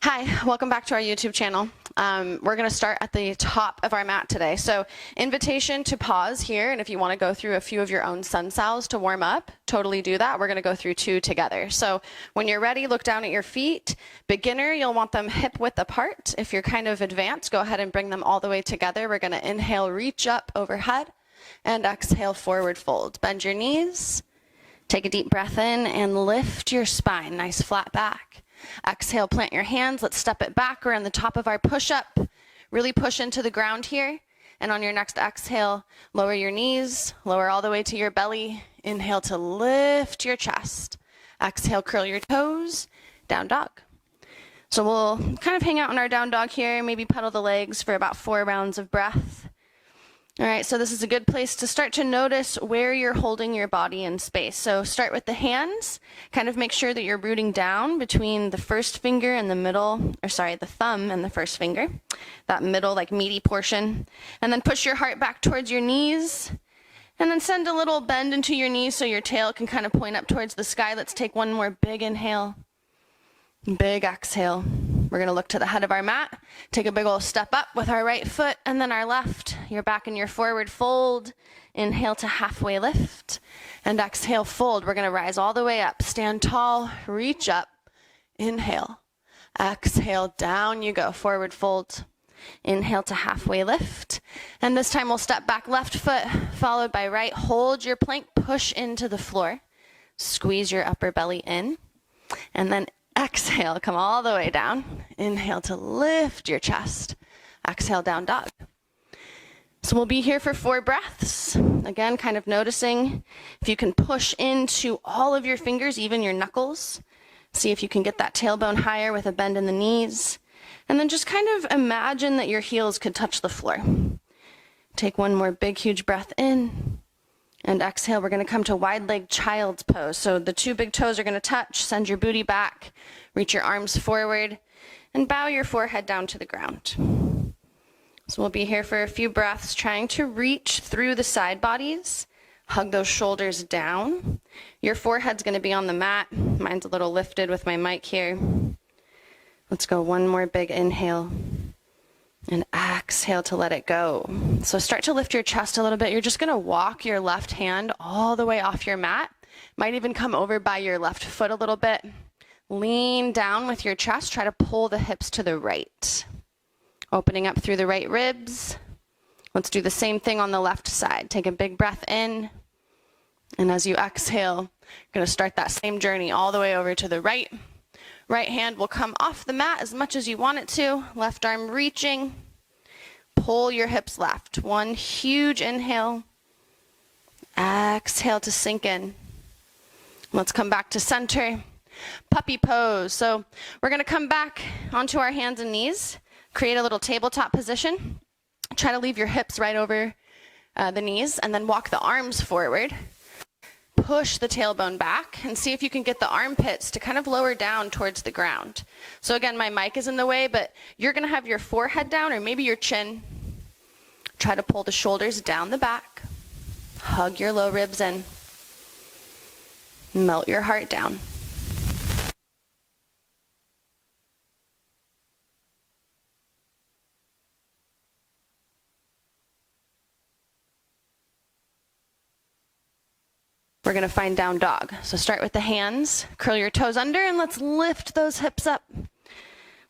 Hi, welcome back to our YouTube channel. We're going to start at the top of our mat today. So invitation to pause here, and if you want to go through a few of your own sun salves to warm up, totally do that. We're going to go through 2 together. So when you're ready, look down at your feet. Beginner, you'll want them hip width apart. If you're kind of advanced, go ahead and bring them all the way together. We're going to inhale, reach up overhead, and exhale, forward fold. Bend your knees. Take a deep breath in and lift your spine, nice flat back. Exhale, plant your hands. Let's step it back. We're on the top of our push-up. Really push into the ground here. And on your next exhale, lower your knees, lower all the way to your belly. Inhale to lift your chest. Exhale, curl your toes, down dog. So we'll kind of hang out in our down dog here, maybe pedal the legs for about 4 rounds of breath. All right, so this is a good place to start to notice where you're holding your body in space. So start with the hands, kind of make sure that you're rooting down between the first finger and the middle, the thumb and the first finger, that middle like meaty portion. And then push your heart back towards your knees, and then send a little bend into your knees so your tail can kind of point up towards the sky. Let's take one more big inhale, big exhale. We're going to look to the head of our mat, take a big old step up with our right foot and then our left. You're back in your forward fold. Inhale to halfway lift and exhale, fold. We're going to rise all the way up. Stand tall, reach up, inhale. Exhale, down you go, forward fold. Inhale to halfway lift. And this time we'll step back, left foot followed by right. Hold your plank, push into the floor. Squeeze your upper belly in. And then exhale, come all the way down. Inhale to lift your chest. Exhale, down dog. So we'll be here for 4 breaths. Again, kind of noticing if you can push into all of your fingers, even your knuckles. See if you can get that tailbone higher with a bend in the knees. And then just kind of imagine that your heels could touch the floor. Take one more big, huge breath in. And exhale, we're going to come to wide-legged child's pose. So the 2 big toes are going to touch. Send your booty back. Reach your arms forward. And bow your forehead down to the ground. So we'll be here for a few breaths, trying to reach through the side bodies. Hug those shoulders down. Your forehead's going to be on the mat. Mine's a little lifted with my mic here. Let's go one more big inhale. And exhale to let it go. So start to lift your chest a little bit. You're just going to walk your left hand all the way off your mat. Might even come over by your left foot a little bit. Lean down with your chest. Try to pull the hips to the right. Opening up through the right ribs. Let's do the same thing on the left side. Take a big breath in. And as you exhale, you're going to start that same journey all the way over to the right. Right hand will come off the mat as much as you want it to. Left arm reaching. Pull your hips left. One huge inhale. Exhale to sink in. Let's come back to center. Puppy pose. So we're going to come back onto our hands and knees. Create a little tabletop position. Try to leave your hips right over the knees and then walk the arms forward. Push the tailbone back and see if you can get the armpits to kind of lower down towards the ground. So again, my mic is in the way, but you're going to have your forehead down or maybe your chin. Try to pull the shoulders down the back. Hug your low ribs in. Melt your heart down. We're going to find down dog. So start with the hands, curl your toes under, and let's lift those hips up.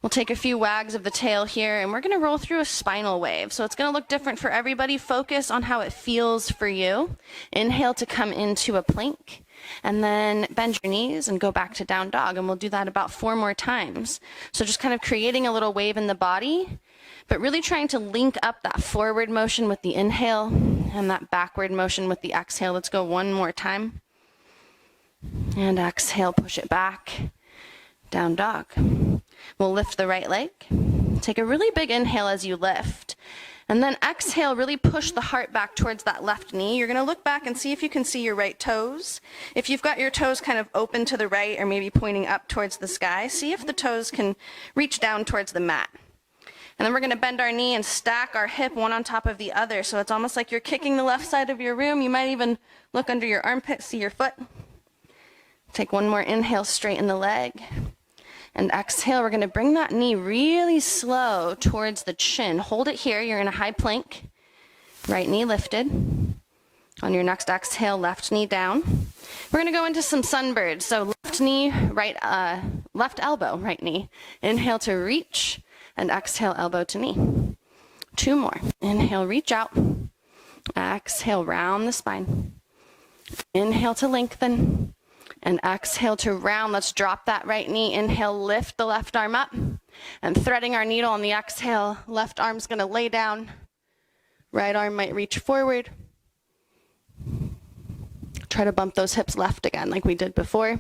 We'll take a few wags of the tail here, and we're going to roll through a spinal wave. So it's going to look different for everybody. Focus on how it feels for you. Inhale to come into a plank, and then bend your knees and go back to down dog. And we'll do that about 4 more times. So just kind of creating a little wave in the body, but really trying to link up that forward motion with the inhale and that backward motion with the exhale. Let's go one more time. And exhale, push it back. Down dog. We'll lift the right leg. Take a really big inhale as you lift. And then exhale, really push the heart back towards that left knee. You're going to look back and see if you can see your right toes. If you've got your toes kind of open to the right or maybe pointing up towards the sky, see if the toes can reach down towards the mat. And then we're going to bend our knee and stack our hip one on top of the other. So it's almost like you're kicking the left side of your room. You might even look under your armpit, see your foot. Take one more inhale, straighten the leg. And exhale, we're gonna bring that knee really slow towards the chin. Hold it here, you're in a high plank. Right knee lifted. On your next exhale, left knee down. We're gonna go into some sunbirds. So left knee, left elbow, right knee. Inhale to reach, and exhale, elbow to knee. 2 more. Inhale, reach out. Exhale, round the spine. Inhale to lengthen. And exhale to round. Let's drop that right knee. Inhale, lift the left arm up. And threading our needle on the exhale, left arm's gonna lay down. Right arm might reach forward. Try to bump those hips left again like we did before.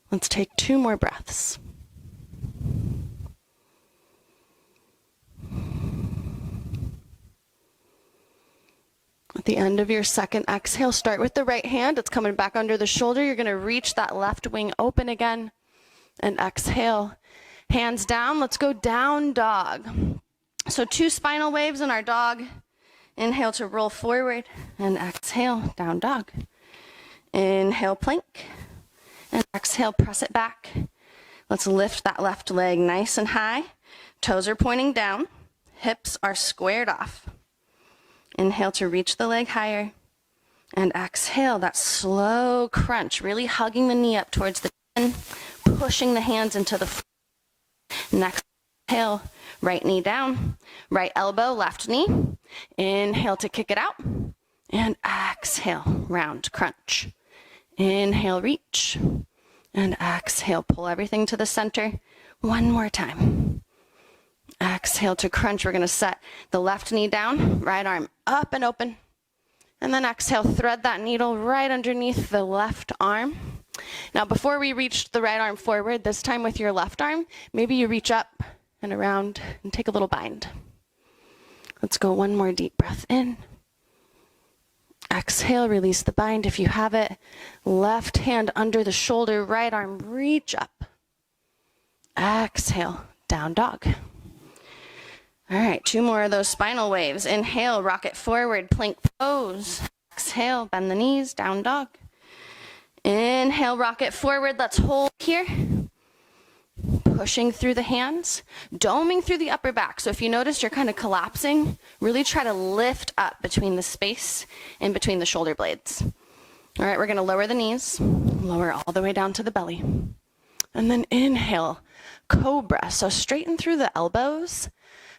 Let's take 2 more breaths. At the end of your second exhale, start with the right hand. It's coming back under the shoulder. You're going to reach that left wing open again. And exhale. Hands down. Let's go down dog. So 2 spinal waves in our dog. Inhale to roll forward. And exhale, down dog. Inhale, plank. And exhale, press it back. Let's lift that left leg nice and high. Toes are pointing down. Hips are squared off. Inhale to reach the leg higher. And exhale, that slow crunch, really hugging the knee up towards the chin, pushing the hands into the floor. Next, inhale, right knee down, right elbow, left knee. Inhale to kick it out. And exhale, round crunch. Inhale, reach. And exhale, pull everything to the center. 1 more time. Exhale to crunch. We're going to set the left knee down, right arm up and open. And then exhale, thread that needle right underneath the left arm. Now, before we reach the right arm forward, this time with your left arm, maybe you reach up and around and take a little bind. Let's go 1 more deep breath in. Exhale, release the bind if you have it. Left hand under the shoulder, right arm, reach up. Exhale, down dog. All right, 2 more of those spinal waves. Inhale, rock it forward, plank pose. Exhale, bend the knees, down dog. Inhale, rock it forward. Let's hold here. Pushing through the hands, doming through the upper back. So if you notice you're kind of collapsing, really try to lift up between the space in between the shoulder blades. All right, we're going to lower the knees, lower all the way down to the belly. And then inhale, cobra. So straighten through the elbows.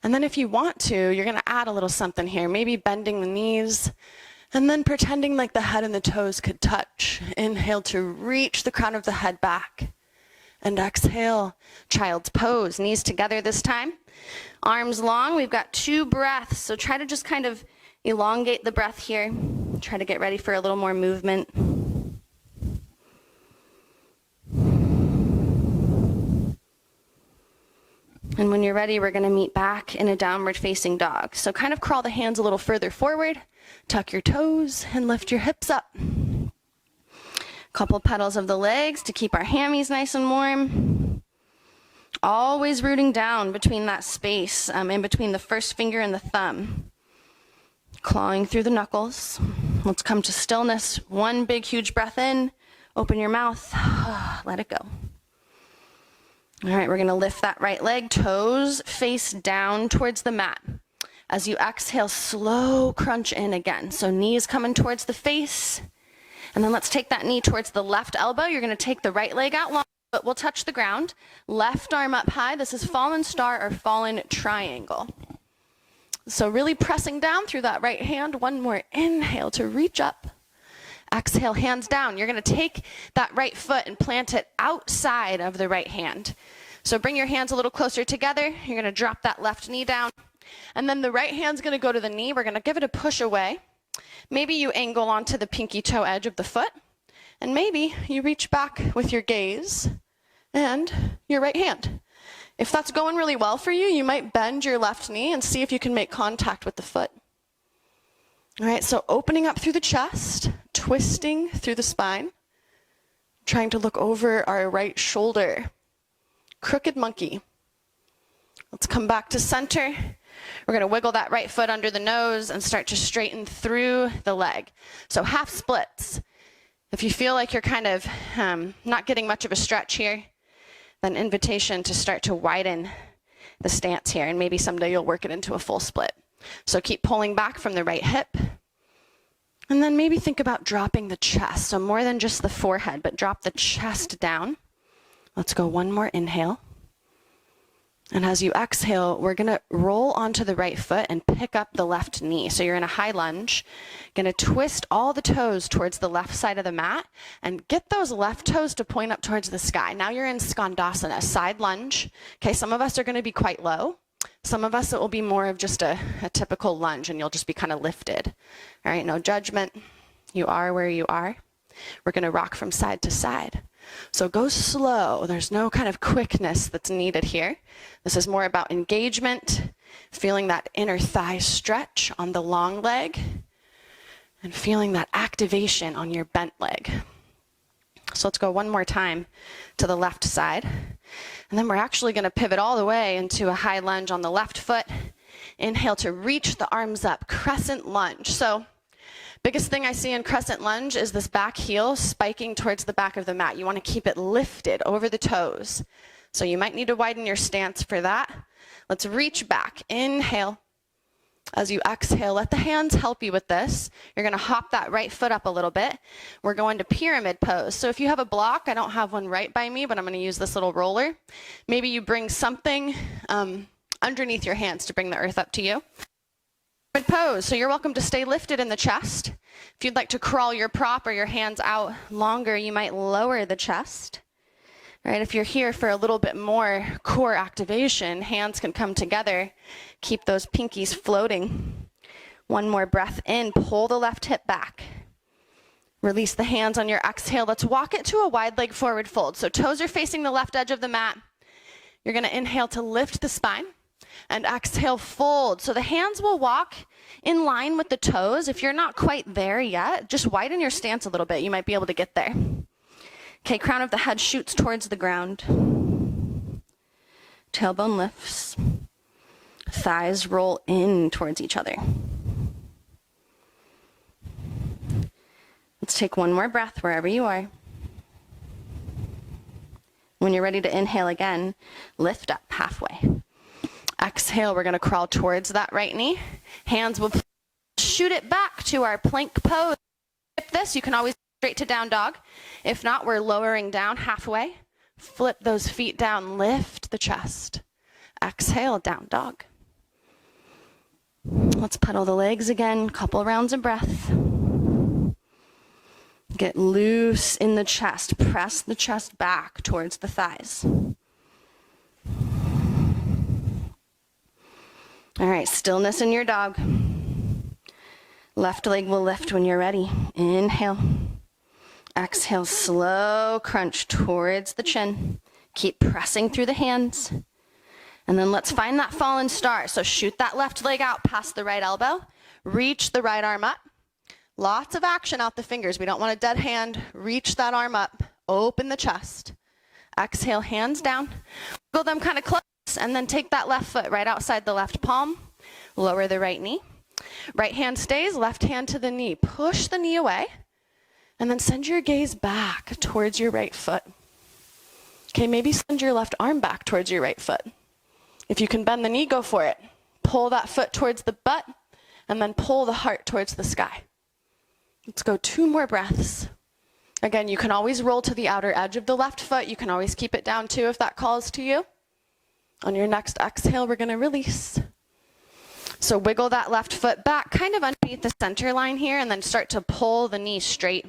And then if you want to, you're going to add a little something here, maybe bending the knees and then pretending like the head and the toes could touch. Inhale to reach the crown of the head back. And exhale, child's pose, knees together this time. Arms long, we've got 2 breaths. So try to just kind of elongate the breath here. Try to get ready for a little more movement. And when you're ready, we're going to meet back in a downward facing dog. So kind of crawl the hands a little further forward, tuck your toes, and lift your hips up. Couple pedals of the legs to keep our hammies nice and warm. Always rooting down between that space, in between the first finger and the thumb. Clawing through the knuckles. Let's come to stillness. 1 big, huge breath in. Open your mouth. Let it go. All right, we're going to lift that right leg, toes face down towards the mat. As you exhale, slow crunch in again. So knees coming towards the face. And then let's take that knee towards the left elbow. You're going to take the right leg out long, but we'll touch the ground. Left arm up high. This is fallen star or fallen triangle. So really pressing down through that right hand. 1 more inhale to reach up. Exhale, hands down. You're going to take that right foot and plant it outside of the right hand. So bring your hands a little closer together. You're going to drop that left knee down. And then the right hand's going to go to the knee. We're going to give it a push away. Maybe you angle onto the pinky toe edge of the foot. And maybe you reach back with your gaze and your right hand. If that's going really well for you, you might bend your left knee and see if you can make contact with the foot. All right, so opening up through the chest, twisting through the spine, trying to look over our right shoulder. Crooked monkey. Let's come back to center. We're going to wiggle that right foot under the nose and start to straighten through the leg. So half splits. If you feel like you're kind of not getting much of a stretch here, then invitation to start to widen the stance here, and maybe someday you'll work it into a full split. So keep pulling back from the right hip, and then maybe think about dropping the chest. So more than just the forehead, but drop the chest down. Let's go one more inhale. And as you exhale, we're gonna roll onto the right foot and pick up the left knee. So you're in a high lunge, gonna twist all the toes towards the left side of the mat and get those left toes to point up towards the sky. Now you're in Skandasana, side lunge. Okay, some of us are gonna be quite low. Some of us, it will be more of just a typical lunge and you'll just be kind of lifted. All right, no judgment. You are where you are. We're gonna rock from side to side. So go slow. There's no kind of quickness that's needed here. This is more about engagement, feeling that inner thigh stretch on the long leg, and feeling that activation on your bent leg. So let's go one more time to the left side. And then we're actually going to pivot all the way into a high lunge on the left foot. Inhale to reach the arms up, crescent lunge. So biggest thing I see in crescent lunge is this back heel spiking towards the back of the mat. You want to keep it lifted over the toes. So you might need to widen your stance for that. Let's reach back. Inhale. As you exhale, let the hands help you with this. You're going to hop that right foot up a little bit. We're going to pyramid pose. So if you have a block, I don't have one right by me, but I'm going to use this little roller. Maybe you bring something underneath your hands to bring the earth up to you. Pose. So you're welcome to stay lifted in the chest. If you'd like to crawl your prop or your hands out longer, you might lower the chest. All right, if you're here for a little bit more core activation, hands can come together. Keep those pinkies floating. One more breath in, pull the left hip back. Release the hands on your exhale. Let's walk it to a wide leg forward fold. So toes are facing the left edge of the mat. You're going to inhale to lift the spine. And exhale, fold. So the hands will walk in line with the toes. If you're not quite there yet, just widen your stance a little bit. You might be able to get there. Okay, crown of the head shoots towards the ground. Tailbone lifts. Thighs roll in towards each other. Let's take one more breath wherever you are. When you're ready to inhale again, lift up halfway. Exhale, we're going to crawl towards that right knee. Hands will shoot it back to our plank pose. If this, you can always straight to down dog. If not, we're lowering down halfway. Flip those feet down, lift the chest. Exhale, down dog. Let's pedal the legs again, couple rounds of breath. Get loose in the chest. Press the chest back towards the thighs. All right, stillness in your dog. Left leg will lift when you're ready. Inhale. Exhale, slow crunch towards the chin. Keep pressing through the hands. And then let's find that fallen star. So shoot that left leg out past the right elbow. Reach the right arm up. Lots of action out the fingers. We don't want a dead hand. Reach that arm up. Open the chest. Exhale, hands down. Wiggle them kind of close. And then take that left foot right outside the left palm. Lower the right knee. Right hand stays, left hand to the knee. Push the knee away. And then send your gaze back towards your right foot. Okay, maybe send your left arm back towards your right foot. If you can bend the knee, go for it. Pull that foot towards the butt, and then pull the heart towards the sky. Let's go 2 more breaths. Again, you can always roll to the outer edge of the left foot. You can always keep it down too if that calls to you. On your next exhale, we're going to release. So wiggle that left foot back, kind of underneath the center line here, and then start to pull the knee straight.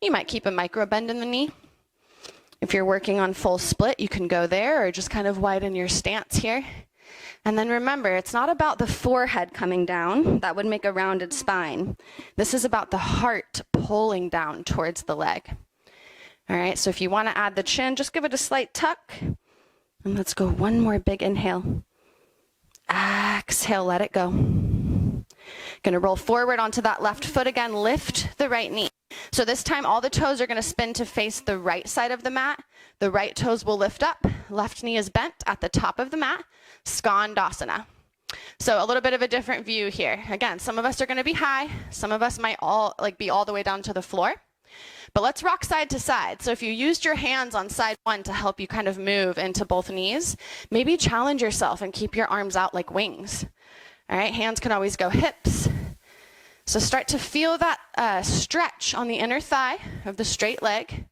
You might keep a micro bend in the knee. If you're working on full split, you can go there or just kind of widen your stance here. And then remember, it's not about the forehead coming down. That would make a rounded spine. This is about the heart pulling down towards the leg. All right, so if you want to add the chin, just give it a slight tuck. And let's go one more big inhale. Exhale, let it go. Gonna roll forward onto that left foot again, lift the right knee. So this time all the toes are gonna spin to face the right side of the mat. The right toes will lift up, left knee is bent at the top of the mat, Skandasana. So a little bit of a different view here. Again, some of us are gonna be high, some of us might be all the way down to the floor. But let's rock side to side. So if you used your hands on side one to help you kind of move into both knees, maybe challenge yourself and keep your arms out like wings. All right, hands can always go hips. So start to feel that stretch on the inner thigh of the straight leg,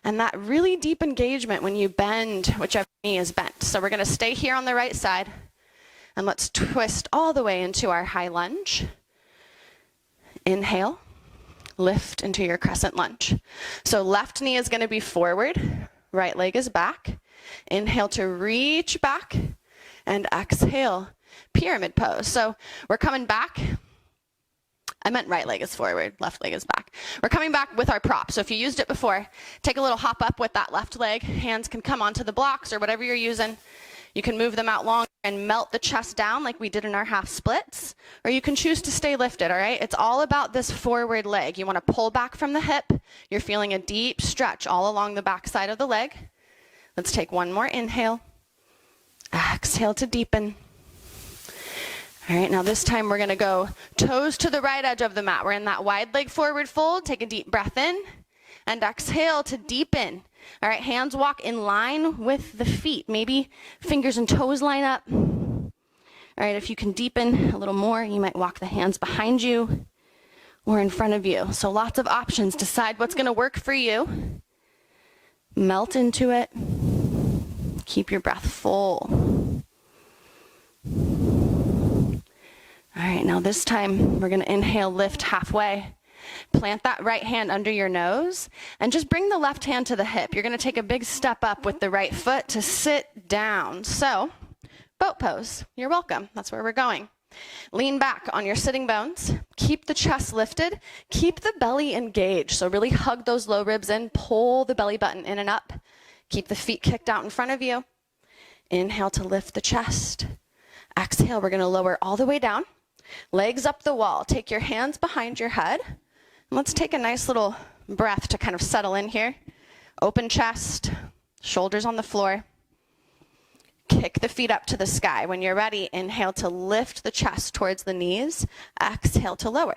and that really deep engagement when you bend, whichever knee is bent. So we're gonna stay here on the right side, and let's twist all the way into our high lunge. Inhale, lift into your crescent lunge. So left knee is gonna be forward, right leg is back. Inhale to reach back, and exhale, pyramid pose. So we're coming back. I meant right leg is forward, left leg is back. We're coming back with our prop. So if you used it before, take a little hop up with that left leg. Hands can come onto the blocks or whatever you're using. You can move them out long and melt the chest down like we did in our half splits, or you can choose to stay lifted, all right? It's all about this forward leg. You want to pull back from the hip. You're feeling a deep stretch all along the back side of the leg. Let's take one more inhale. Exhale to deepen. All right, now this time we're gonna go toes to the right edge of the mat. We're in that wide leg forward fold. Take a deep breath in and exhale to deepen. All right, hands walk in line with the feet. Maybe fingers and toes line up. All right, if you can deepen a little more, you might walk the hands behind you or in front of you. So lots of options. Decide what's gonna work for you. Melt into it. Keep your breath full. All right, now this time we're gonna inhale, lift halfway. Plant that right hand under your nose and just bring the left hand to the hip. You're gonna take a big step up with the right foot to sit down. So, boat pose, you're welcome. That's where we're going. Lean back on your sitting bones. Keep the chest lifted. Keep the belly engaged. So really hug those low ribs in, pull the belly button in and up. Keep the feet kicked out in front of you. Inhale to lift the chest. Exhale, we're gonna lower all the way down. Legs up the wall. Take your hands behind your head. Let's take a nice little breath to kind of settle in here. Open chest, shoulders on the floor. Kick the feet up to the sky. When you're ready, inhale to lift the chest towards the knees. Exhale to lower.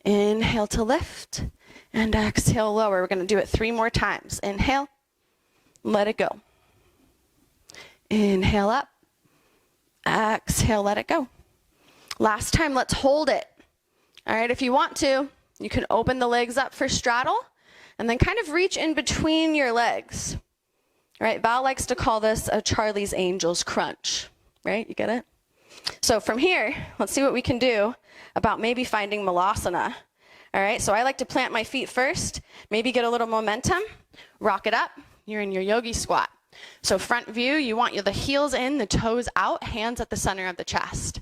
Inhale to lift, and exhale, lower. We're gonna do it 3 more times. Inhale, let it go. Inhale up, exhale, let it go. Last time, let's hold it. All right, if you want to, you can open the legs up for straddle and then kind of reach in between your legs. All right, Val likes to call this a Charlie's Angels crunch, right? You get it? So from here, let's see what we can do about maybe finding Malasana. All right, so I like to plant my feet first, maybe get a little momentum, rock it up. You're in your yogi squat. So front view, you want the heels in, the toes out, hands at the center of the chest.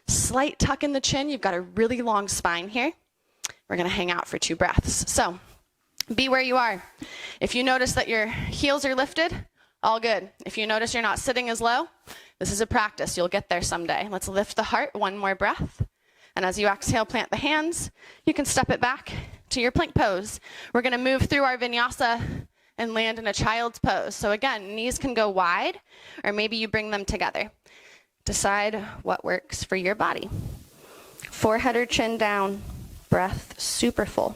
Slight tuck in the chin. You've got a really long spine here. We're gonna hang out for 2 breaths. So be where you are. If you notice that your heels are lifted, all good. If you notice you're not sitting as low, this is a practice. You'll get there someday. Let's lift the heart, 1 more breath. And as you exhale, plant the hands. You can step it back to your plank pose. We're gonna move through our vinyasa and land in a child's pose. So again, knees can go wide, or maybe you bring them together. Decide what works for your body. Forehead or chin down, breath super full.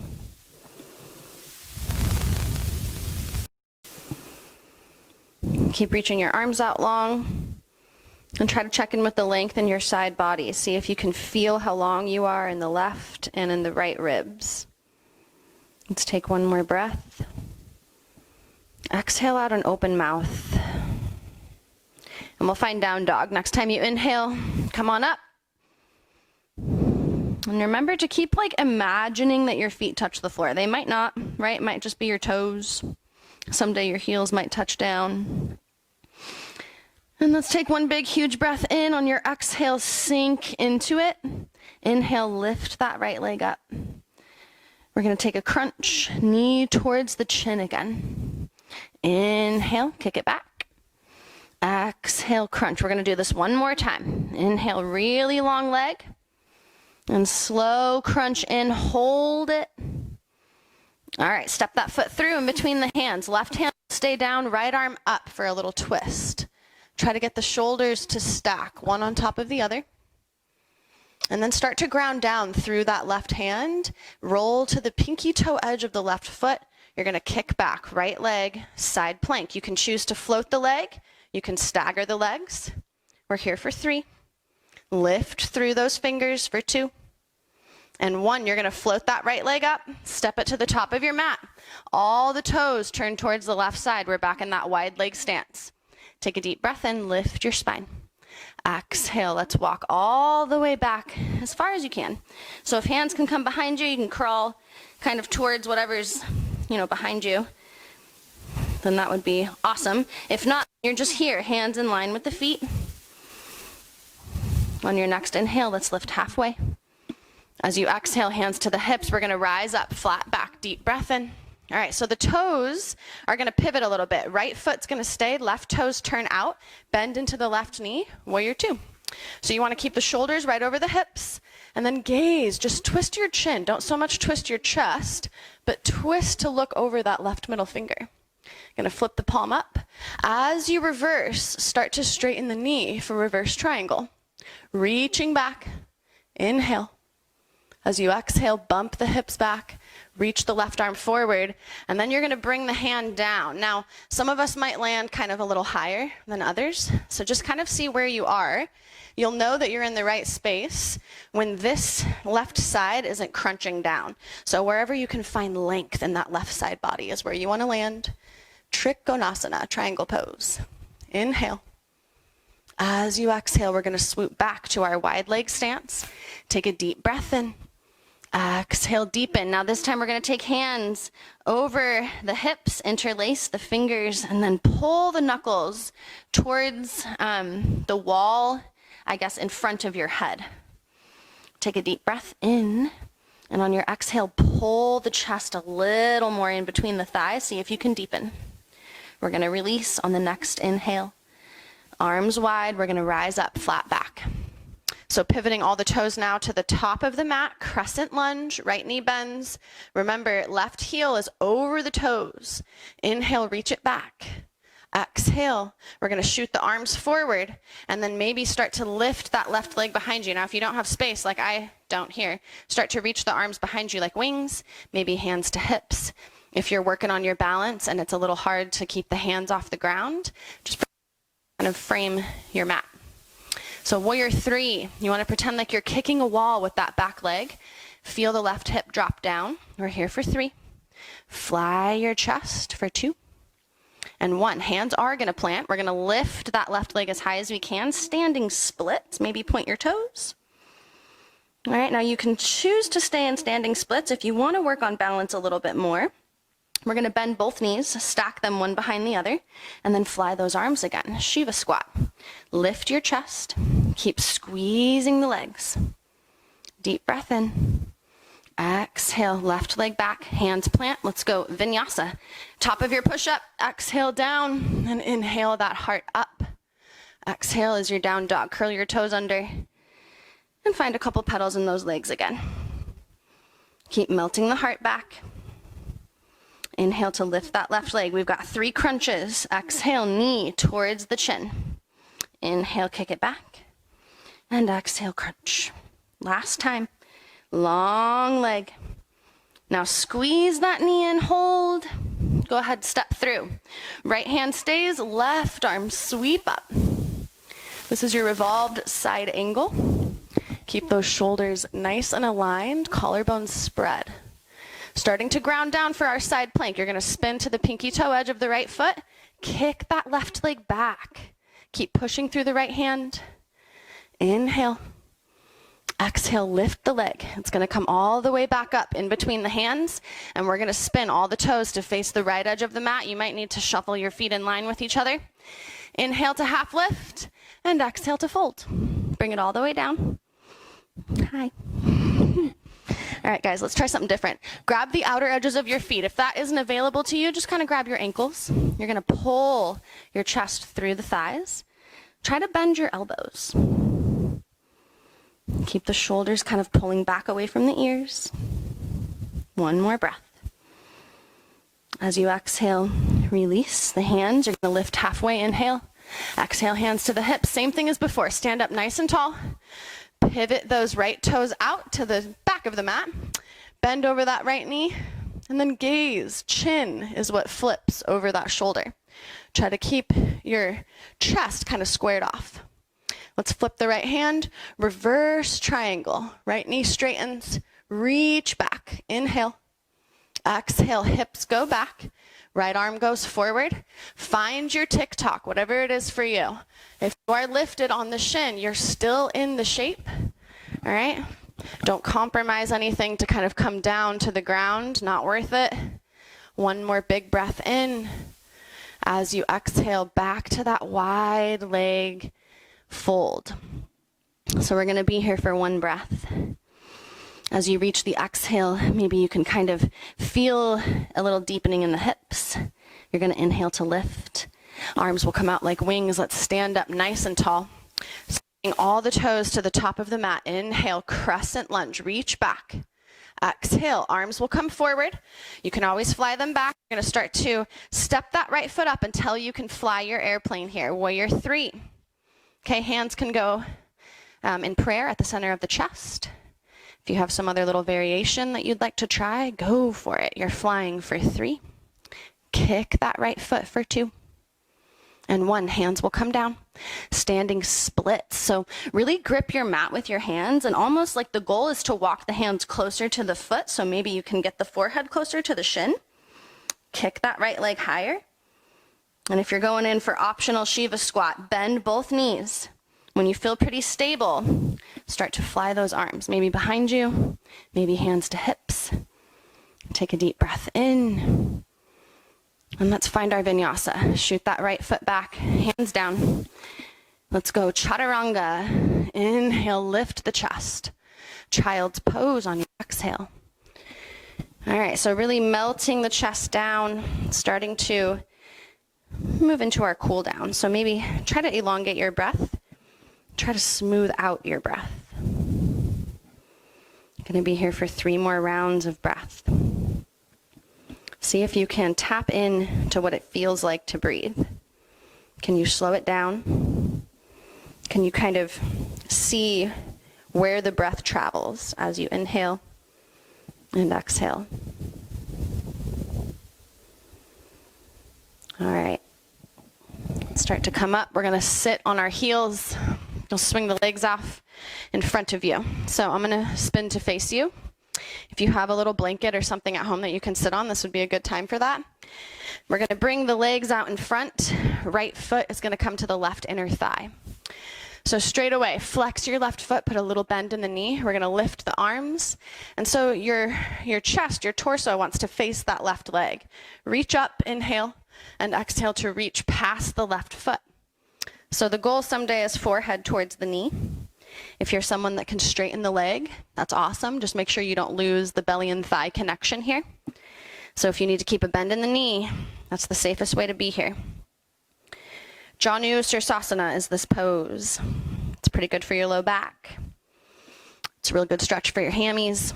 Keep reaching your arms out long and try to check in with the length in your side body. See if you can feel how long you are in the left and in the right ribs. Let's take 1 more breath. Exhale out an open mouth. And we'll find down dog. Next time you inhale, come on up. And remember to keep imagining that your feet touch the floor. They might not, right? It might just be your toes. Someday your heels might touch down. And let's take 1 big, huge breath in. On your exhale, sink into it. Inhale, lift that right leg up. We're gonna take a crunch, knee towards the chin again. Inhale, kick it back. Exhale, crunch. We're gonna do this 1 more time. Inhale, really long leg. And slow crunch in, hold it. All right, step that foot through in between the hands. Left hand stay down, right arm up for a little twist. Try to get the shoulders to stack, one on top of the other. And then start to ground down through that left hand. Roll to the pinky toe edge of the left foot. You're going to kick back, right leg, side plank. You can choose to float the leg. You can stagger the legs. We're here for 3. Lift through those fingers for 2. And 1, you're going to float that right leg up, step it to the top of your mat. All the toes turn towards the left side. We're back in that wide leg stance. Take a deep breath in, lift your spine. Exhale, let's walk all the way back as far as you can. So if hands can come behind you, you can crawl kind of towards whatever's, behind you. Then that would be awesome. If not, you're just here, hands in line with the feet. On your next inhale, let's lift halfway. As you exhale, hands to the hips, we're gonna rise up, flat back, deep breath in. All right, so the toes are gonna pivot a little bit. Right foot's gonna stay, left toes turn out, bend into the left knee, warrior 2. So you wanna keep the shoulders right over the hips, and then gaze, just twist your chin. Don't so much twist your chest, but twist to look over that left middle finger. Gonna flip the palm up. As you reverse, start to straighten the knee for reverse triangle. Reaching back, inhale. As you exhale, bump the hips back, reach the left arm forward, and then you're gonna bring the hand down. Now, some of us might land kind of a little higher than others, so just kind of see where you are. You'll know that you're in the right space when this left side isn't crunching down. So wherever you can find length in that left side body is where you wanna land. Trikonasana, triangle pose. Inhale. As you exhale, we're gonna swoop back to our wide leg stance. Take a deep breath in. Exhale, deepen. Now this time we're gonna take hands over the hips, interlace the fingers, and then pull the knuckles towards the wall, I guess, in front of your head. Take a deep breath in, and on your exhale, pull the chest a little more in between the thighs. See if you can deepen. We're gonna release on the next inhale. Arms wide, we're gonna rise up, flat back. So pivoting all the toes now to the top of the mat, crescent lunge, right knee bends. Remember, left heel is over the toes. Inhale, reach it back. Exhale, we're gonna shoot the arms forward and then maybe start to lift that left leg behind you. Now, if you don't have space, like I don't here, start to reach the arms behind you like wings, maybe hands to hips. If you're working on your balance and it's a little hard to keep the hands off the ground, just kind of frame your mat. So warrior 3, you want to pretend like you're kicking a wall with that back leg. Feel the left hip drop down. We're here for 3. Fly your chest for 2. And 1, hands are going to plant. We're going to lift that left leg as high as we can. Standing splits, maybe point your toes. All right, now you can choose to stay in standing splits if you want to work on balance a little bit more. We're going to bend both knees, stack them one behind the other, and then fly those arms again. Shiva squat. Lift your chest. Keep squeezing the legs. Deep breath in. Exhale, left leg back, hands plant. Let's go vinyasa. Top of your push-up, exhale down, and inhale that heart up. Exhale as your down dog. Curl your toes under, and find a couple petals in those legs again. Keep melting the heart back. Inhale to lift that left leg. We've got 3 crunches. Exhale, knee towards the chin. Inhale, kick it back. And exhale, crunch. Last time. Long leg. Now squeeze that knee in, hold. Go ahead, step through. Right hand stays, left arm sweep up. This is your revolved side angle. Keep those shoulders nice and aligned, collarbones spread. Starting to ground down for our side plank. You're gonna spin to the pinky toe edge of the right foot. Kick that left leg back. Keep pushing through the right hand. Inhale. Exhale, lift the leg. It's gonna come all the way back up in between the hands, and we're gonna spin all the toes to face the right edge of the mat. You might need to shuffle your feet in line with each other. Inhale to half lift, and exhale to fold. Bring it all the way down. Hi. All right, guys, let's try something different. Grab the outer edges of your feet. If that isn't available to you, just kind of grab your ankles. You're gonna pull your chest through the thighs. Try to bend your elbows. Keep the shoulders kind of pulling back away from the ears. One more breath. As you exhale, release the hands. You're gonna lift halfway, inhale. Exhale, hands to the hips. Same thing as before. Stand up nice and tall. Pivot those right toes out to the back of the mat. Bend over that right knee, and then gaze. Chin is what flips over that shoulder. Try to keep your chest kind of squared off. Let's flip the right hand, reverse triangle. Right knee straightens, reach back. Inhale. Exhale, hips go back. Right arm goes forward. Find your TikTok, whatever it is for you. If you are lifted on the shin, you're still in the shape. All right? Don't compromise anything to kind of come down to the ground. Not worth it. One more big breath in. As you exhale, back to that wide leg fold. So we're going to be here for one breath. As you reach the exhale, maybe you can kind of feel a little deepening in the hips. You're going to inhale to lift. Arms will come out like wings. Let's stand up nice and tall. Bring all the toes to the top of the mat. Inhale, crescent lunge. Reach back. Exhale, arms will come forward. You can always fly them back. You're going to start to step that right foot up until you can fly your airplane here. Warrior 3. Okay, hands can go in prayer at the center of the chest. If you have some other little variation that you'd like to try, go for it. You're flying for 3. Kick that right foot for 2. And 1, hands will come down. Standing splits. So really grip your mat with your hands, and almost like the goal is to walk the hands closer to the foot. So maybe you can get the forehead closer to the shin. Kick that right leg higher. And if you're going in for optional Shiva squat, bend both knees. When you feel pretty stable, start to fly those arms, maybe behind you, maybe hands to hips. Take a deep breath in. And let's find our vinyasa. Shoot that right foot back, hands down. Let's go chaturanga. Inhale, lift the chest. Child's pose on your exhale. All right, so really melting the chest down, starting to move into our cool down. So maybe try to elongate your breath. Try to smooth out your breath. Going to be here for 3 more rounds of breath. See if you can tap in to what it feels like to breathe. Can you slow it down? Can you kind of see where the breath travels as you inhale and exhale? All right. Start to come up. We're going to sit on our heels. You'll swing the legs off in front of you. So I'm going to spin to face you. If you have a little blanket or something at home that you can sit on, this would be a good time for that. We're going to bring the legs out in front. Right foot is going to come to the left inner thigh. So straight away, flex your left foot, put a little bend in the knee. We're going to lift the arms. And so your chest, your torso wants to face that left leg. Reach up, inhale, and exhale to reach past the left foot. So the goal someday is forehead towards the knee. If you're someone that can straighten the leg, that's awesome. Just make sure you don't lose the belly and thigh connection here. So if you need to keep a bend in the knee, that's the safest way to be here. Janu Sirsasana is this pose. It's pretty good for your low back. It's a real good stretch for your hammies.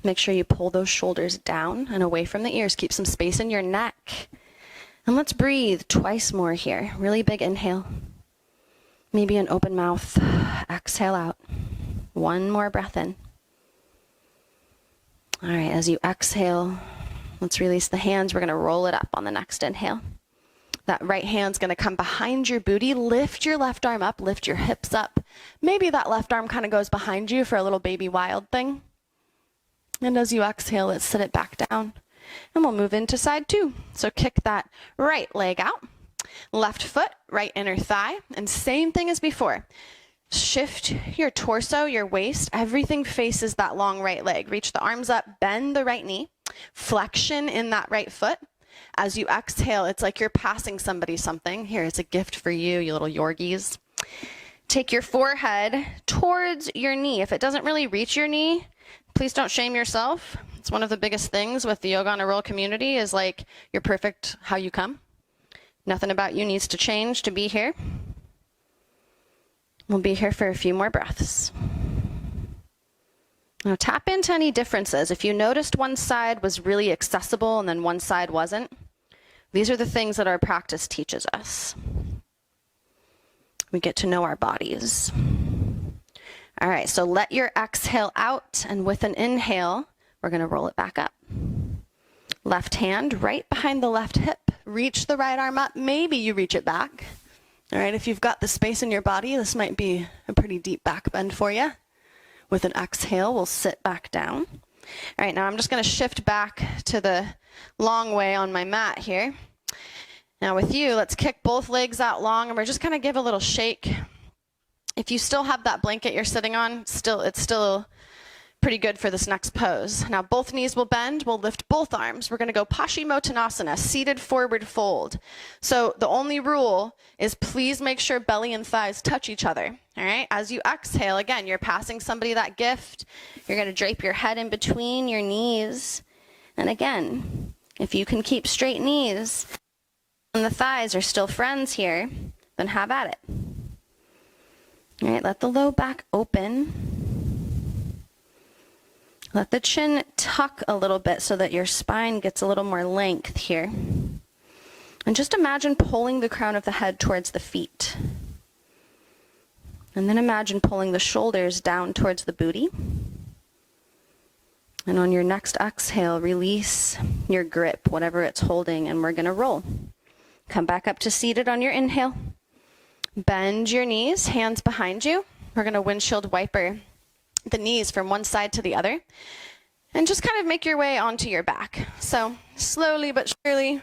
Make sure you pull those shoulders down and away from the ears. Keep some space in your neck. And let's breathe twice more here. Really big inhale. Maybe an open mouth. Exhale out. 1 more breath in. All right, as you exhale, let's release the hands. We're going to roll it up on the next inhale. That right hand's going to come behind your booty. Lift your left arm up. Lift your hips up. Maybe that left arm kind of goes behind you for a little baby wild thing. And as you exhale, let's sit it back down. And we'll move into side 2. So kick that right leg out. Left foot, right inner thigh. And same thing as before. Shift your torso, your waist. Everything faces that long right leg. Reach the arms up. Bend the right knee. Flexion in that right foot. As you exhale, it's like you're passing somebody something. Here, it's a gift for you, you little yogis. Take your forehead towards your knee. If it doesn't really reach your knee, please don't shame yourself. It's one of the biggest things with the Yoga on a Roll community is like, you're perfect how you come. Nothing about you needs to change to be here. We'll be here for a few more breaths. Now tap into any differences. If you noticed one side was really accessible and then one side wasn't, these are the things that our practice teaches us. we get to know our bodies. All right, so let your exhale out, and with an inhale, we're going to roll it back up. Left hand right behind the left hip. Reach the right arm up. Maybe you reach it back. All right, if you've got the space in your body, this might be a pretty deep back bend for you. With an exhale, we'll sit back down. All right, now I'm just going to shift back to the long way on my mat here. Now with you, let's kick both legs out long, and we're just going to give a little shake. If you still have that blanket you're sitting on, it's still pretty good for this next pose. Now both knees will bend, we'll lift both arms. We're going to go Paschimottanasana, seated forward fold. So the only rule is please make sure belly and thighs touch each other. All right, as you exhale, again, you're passing somebody that gift. You're going to drape your head in between your knees. And again, if you can keep straight knees and the thighs are still friends here, then have at it. All right, let the low back open. Let the chin tuck a little bit so that your spine gets a little more length here. And just imagine pulling the crown of the head towards the feet. And then imagine pulling the shoulders down towards the booty. And on your next exhale, release your grip, whatever it's holding, and we're going to roll. Come back up to seated on your inhale. Bend your knees, hands behind you. We're going to windshield wiper the knees from one side to the other. And just kind of make your way onto your back. So slowly but surely,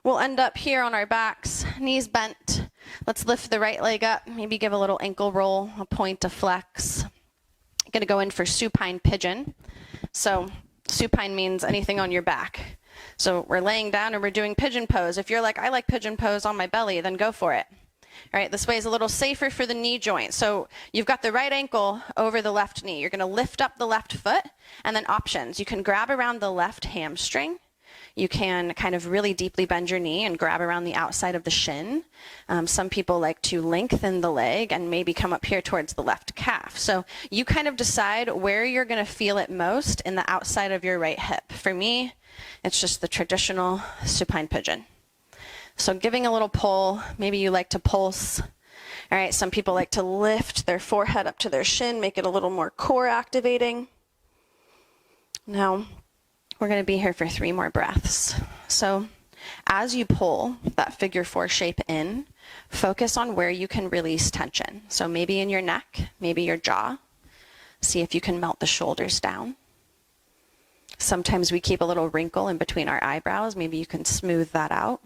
we'll end up here on our backs, knees bent. Let's lift the right leg up, maybe give a little ankle roll, a point, a flex. I'm going to go in for supine pigeon. So supine means anything on your back. So we're laying down and we're doing pigeon pose. If you're like, I like pigeon pose on my belly, then go for it. All right, this way is a little safer for the knee joint. So you've got the right ankle over the left knee. You're going to lift up the left foot, and then options. You can grab around the left hamstring. You can kind of really deeply bend your knee and grab around the outside of the shin. Some people like to lengthen the leg and maybe come up here towards the left calf. So you kind of decide where you're going to feel it most in the outside of your right hip. For me, it's just the traditional supine pigeon. So giving a little pull, maybe you like to pulse. All right, some people like to lift their forehead up to their shin, make it a little more core activating. Now, we're going to be here for 3 more breaths. So as you pull that figure 4 shape in, focus on where you can release tension. So maybe in your neck, maybe your jaw. See if you can melt the shoulders down. Sometimes we keep a little wrinkle in between our eyebrows. Maybe you can smooth that out.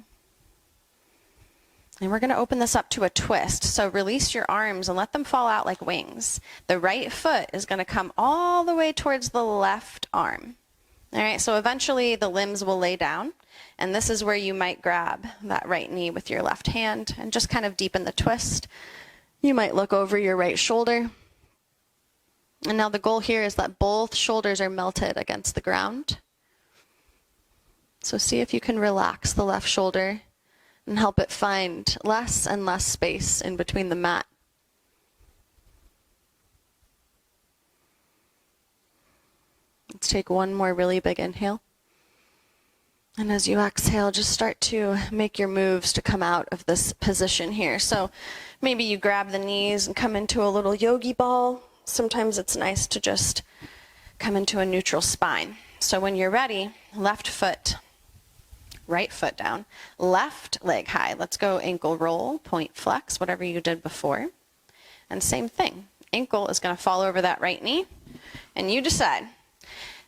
And we're going to open this up to a twist. So release your arms and let them fall out like wings. The right foot is going to come all the way towards the left arm. All right, so eventually the limbs will lay down. And this is where you might grab that right knee with your left hand and just kind of deepen the twist. You might look over your right shoulder. And now the goal here is that both shoulders are melted against the ground. So see if you can relax the left shoulder and help it find less and less space in between the mat. Let's take one more really big inhale. And as you exhale, just start to make your moves to come out of this position here. So maybe you grab the knees and come into a little yogi ball. Sometimes it's nice to just come into a neutral spine. So when you're ready, left foot, right foot down, left leg high. Let's go ankle roll, point flex, whatever you did before. And same thing. Ankle is going to fall over that right knee. And you decide.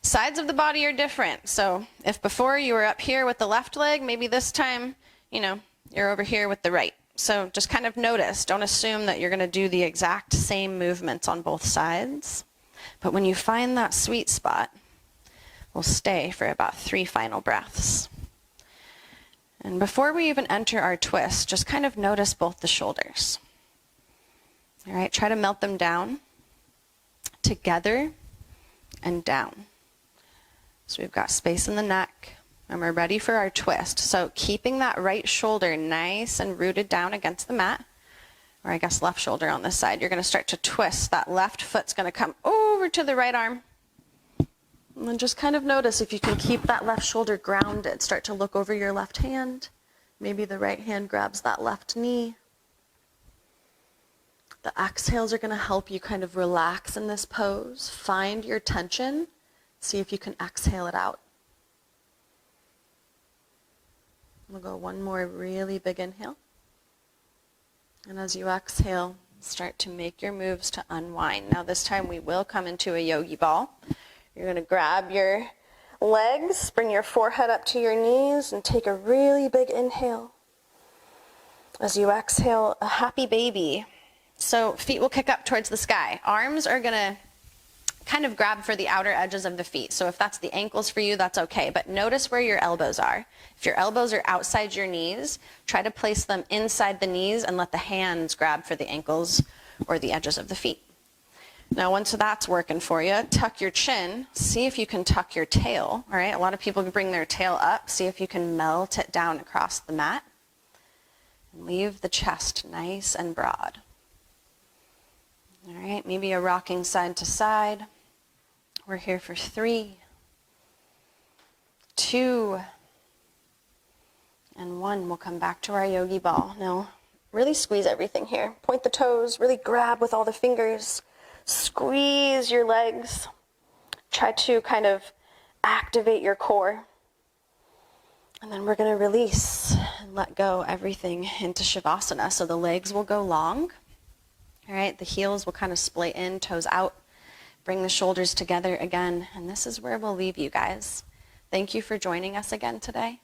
Sides of the body are different. So if before you were up here with the left leg, maybe this time, you're over here with the right. So just kind of notice. Don't assume that you're going to do the exact same movements on both sides. But when you find that sweet spot, we'll stay for about 3 final breaths. And before we even enter our twist, just kind of notice both the shoulders. All right, try to melt them down, together, and down. So we've got space in the neck, and we're ready for our twist. So keeping that right shoulder nice and rooted down against the mat, or I guess left shoulder on this side, you're going to start to twist. That left foot's going to come over to the right arm. And then just kind of notice if you can keep that left shoulder grounded. Start to look over your left hand. Maybe the right hand grabs that left knee. The exhales are going to help you kind of relax in this pose. Find your tension. See if you can exhale it out. We'll go one more really big inhale. And as you exhale, start to make your moves to unwind. Now this time we will come into a yogi ball. You're going to grab your legs, bring your forehead up to your knees, and take a really big inhale. As you exhale, a happy baby. So feet will kick up towards the sky. Arms are going to kind of grab for the outer edges of the feet. So if that's the ankles for you, that's okay. But notice where your elbows are. If your elbows are outside your knees, try to place them inside the knees and let the hands grab for the ankles or the edges of the feet. Now, once that's working for you, tuck your chin. See if you can tuck your tail. All right. A lot of people bring their tail up. See if you can melt it down across the mat. And leave the chest nice and broad. All right. Maybe a rocking side to side. We're here for 3, 2, and 1. We'll come back to our yogi ball. Now, really squeeze everything here. Point the toes, really grab with all the fingers. Squeeze your legs. Try to kind of activate your core. And then we're going to release and let go everything into Shavasana. So the legs will go long. All right, the heels will kind of splay in, toes out. Bring the shoulders together again, and this is where we'll leave you guys. Thank you for joining us again today.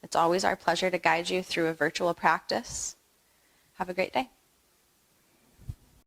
It's always our pleasure to guide you through a virtual practice. Have a great day.